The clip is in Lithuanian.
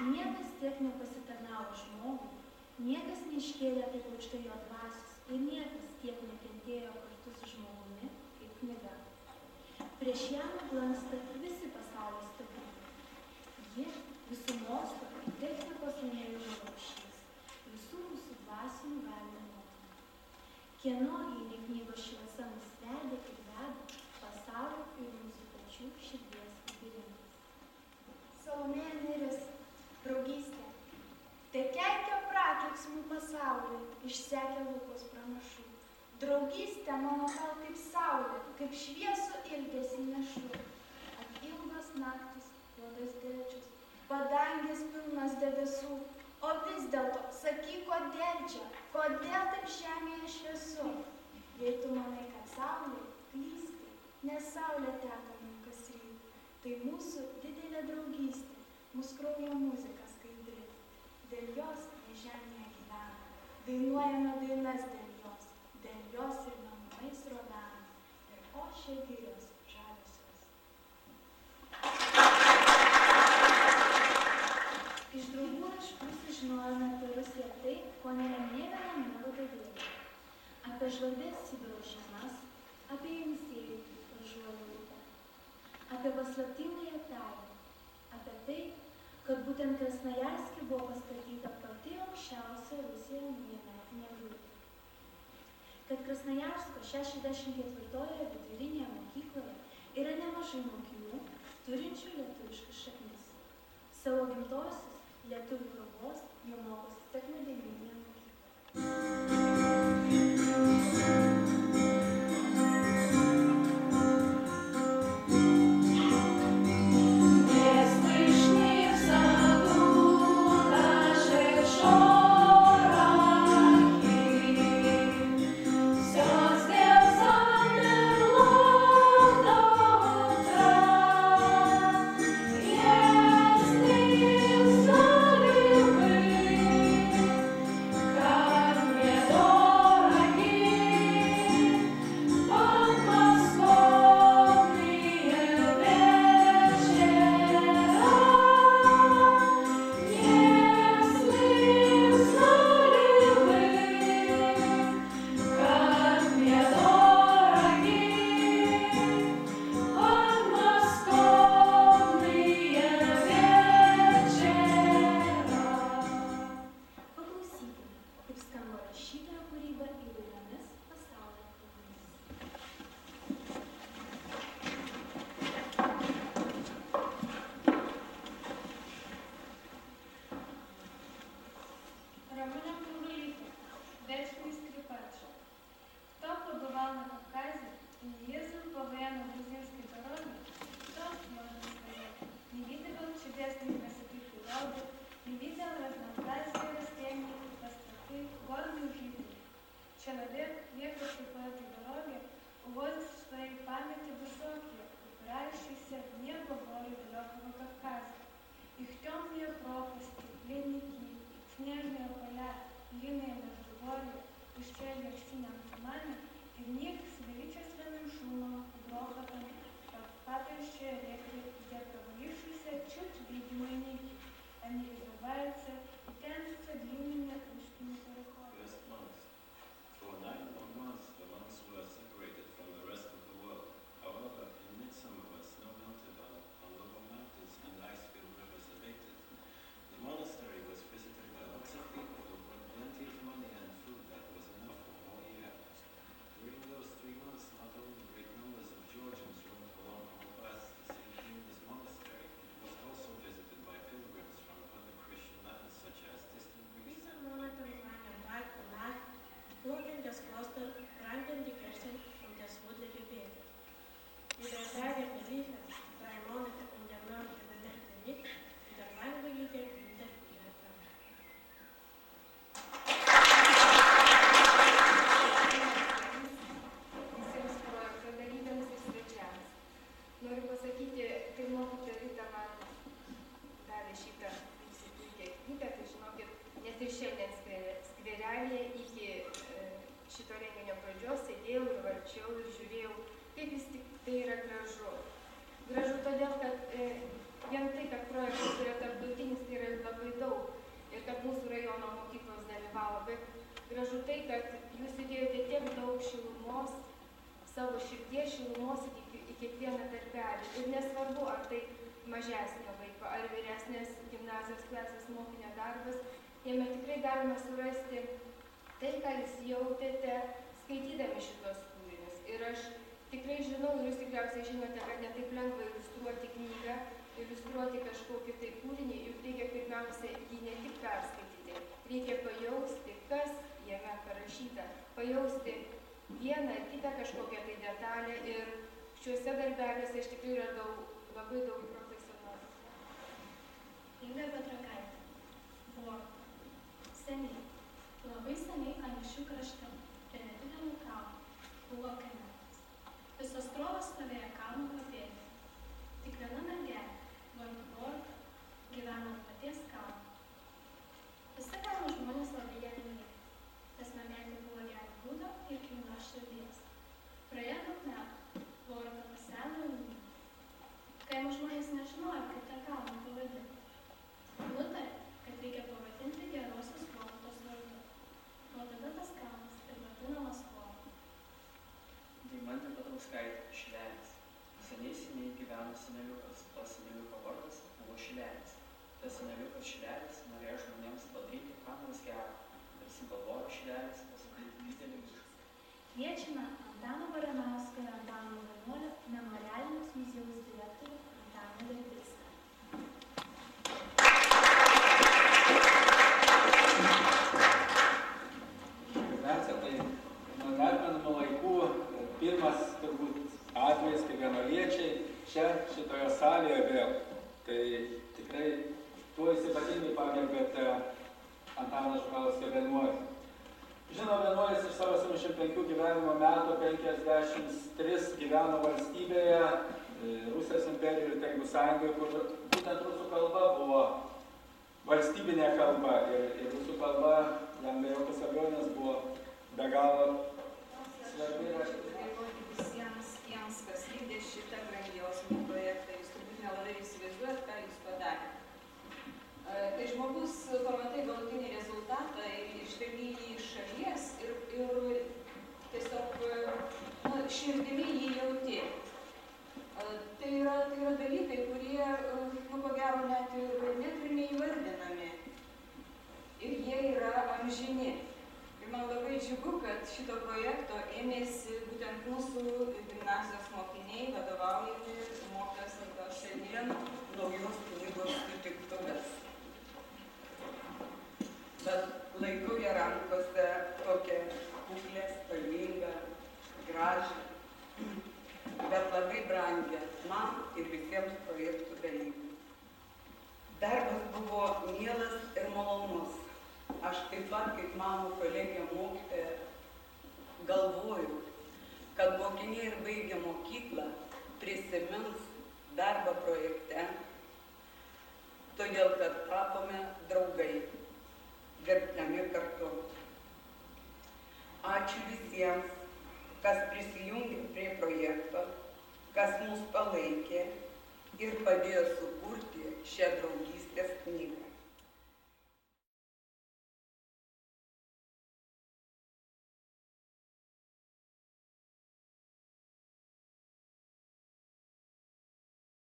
Niekas tiek nepasitarnavo žmogui, niekas neiškėlė taip aukštai jo dvasios ir niekas tiek nekentėjo kartu su žmogumi kaip knyga. Prieš ją nuglanksta visi pasaulio stebuklai. Ji visų mokslo ir technikos laimėjimų rūšys, visų mūsų dvasinių galių motina. Kieno gili knygos šviesa mus vedė ir veda pasaulio ir mūsų pačių širdies labirintas. Salomėja Nėris, draugystė. Tai keikia prakeiksmų pasauliui, išsekė lūpos pranašų. Draugystė mano tau kaip saulė, kaip šviesų ilgesį nešu. Ak ilgos naktis, juodas delčius, padangės pilnas debesų. O vis dėlto, sakyk, kodėl čia, kodėl taip žemėje šviesu? Jei tu manai, kad saulė, klysti, nes saulė teka mum kas ryt. Tai mūsų didelė draugystė, mūsų kraujo muzika skaidri. Dėl jos mes žemėje gyvename, dainuojame dainas dėl jos ir namais rodame, ir ošia girios žaliosios. Iš draugų laiškų sužinojome apie Rusiją tai, ko nėra nė viename vadovėlyje. Apie žvalgės Sibiro žemas, apie Jenisėjų Ąžuolų upę, apie paslaptingąją tainą, apie tai, kad būtent Krasnojarske buvo pastatyta pati aukščiausia Rusijoje naujametinė eglutė. Kad Krasnojarsko 64-oje vidurinėje mokykloje yra nemažai mokinių, turinčių lietuviškas šaknis. Savo gimtosios lietuvių kalbos jie mokosi sekmadieninėje mokykloje. Gražu todėl, kad vien tai, kad projektas yra tarptautinis, tai yra labai savo širdies šilumos į kiekvieną darbelį. Ir nesvarbu, ar tai mažesnio vaiko, ar vyresnės gimnazijos klasės mokinio darbas, jame tikrai galime surasti tai, ką jūs jautėte skaitydami šitos kūrinius. Ir aš tikrai žinau, ir jūs tikriausiai žinote, kad ne taip lengva iliustruoti knygą, iliustruoti kažkokį tai kūrinį, juk reikia pirmiausia jį ne tik perskaityti, reikia pajausti, kas jame parašyta, pajausti vieną ar kitą kažkokią tai detalę ir šiuose darbeliuose aš tikrai radau labai daug profesionalų. Inga Petrakaitė. Buvo seniai, labai seniai Anykščių krašte, prie nedidelio kalno, buvo kaimelis. Visos trovos stovėjo kalno papėdėje. Tik viena mergelė, vardu Morta, gyveno ant paties kalno. Visi kaimo žmonės labai ją mylėjo, nes mergaitė buvo gero būdo ir kilnios širdies. Praėjo daug metų, Morta paseno ir mirė. Kaimo žmonės nežinojo, kaip tą kalną pavadinti. Nutarė, kad reikia pavadinti gerosios Mortos vardu. Nuo tada tas kalnas ir vadinamas Morta. Deimantė Petrauskaitė, Šilelis. Seniai gyveno seneliukas. Tas seneliuko vardas buvo Šilelis. Tas seneliukas Šilelis norėjo žmonėms padaryti ką nors gero. Ir sugalvojo Šilelis pasodinti didelį mišką. Kviečiame Antano Baranausko ir Antano Vienuolio memorialinės muziejaus direktorių Antaną Verbicką. Pirmiausia, tai nuo neatmenamų laikų pirmas turbūt atvejis, kai vienuoliečiai čia šitoje salėje vėl. Tai tikrai tuo ypatingai pagerbėte Antaną Žukauską vienuolį. Žinoma, vienuolis iš savo 75 gyvenimo metų 53 gyveno valstybėje, Rusijos imperijoje ir Tarybų Sąjungoje, kur būtent rusų kalba buvo valstybinė kalba ir rusų kalba jam be jokios abejonės buvo be galo svarbi. Dėkoti visiems tiems, kas vykdė šitą grandiozinį projektą. Jūs turbūt nelabai įsivaizduojat, ką jūs padarėte. Tai žmogus pamatai galutinį rezultatą ir žvelgi jį iš šalies ir tiesiog širdimi jį jauti. Tai yra dalykai, kurie, ko gero, net ir neįvardinami. Ir jie yra amžini. Ir man labai džiugu, kad šito projekto ėmėsi būtent mūsų gimnazijos mokiniai, vadovaujami mokytojas Algos. Šiandien naujos knygos sutiktuvės. Bet laikau ją rankose tokią kuklę, spalvingą, gražią, bet labai brangią man ir visiems projektų dalyviams. Darbas buvo mielas ir malonus. Aš taip pat, kaip mano kolegė mokytoja, galvoju, kad mokiniai ir baigę mokyklą prisimins darbą projekte, todėl kad tapome draugai, dirbdami kartu. Ačiū visiems, kas prisijungė prie projekto, kas mus palaikė ir padėjo sukurti šią draugystės knygą.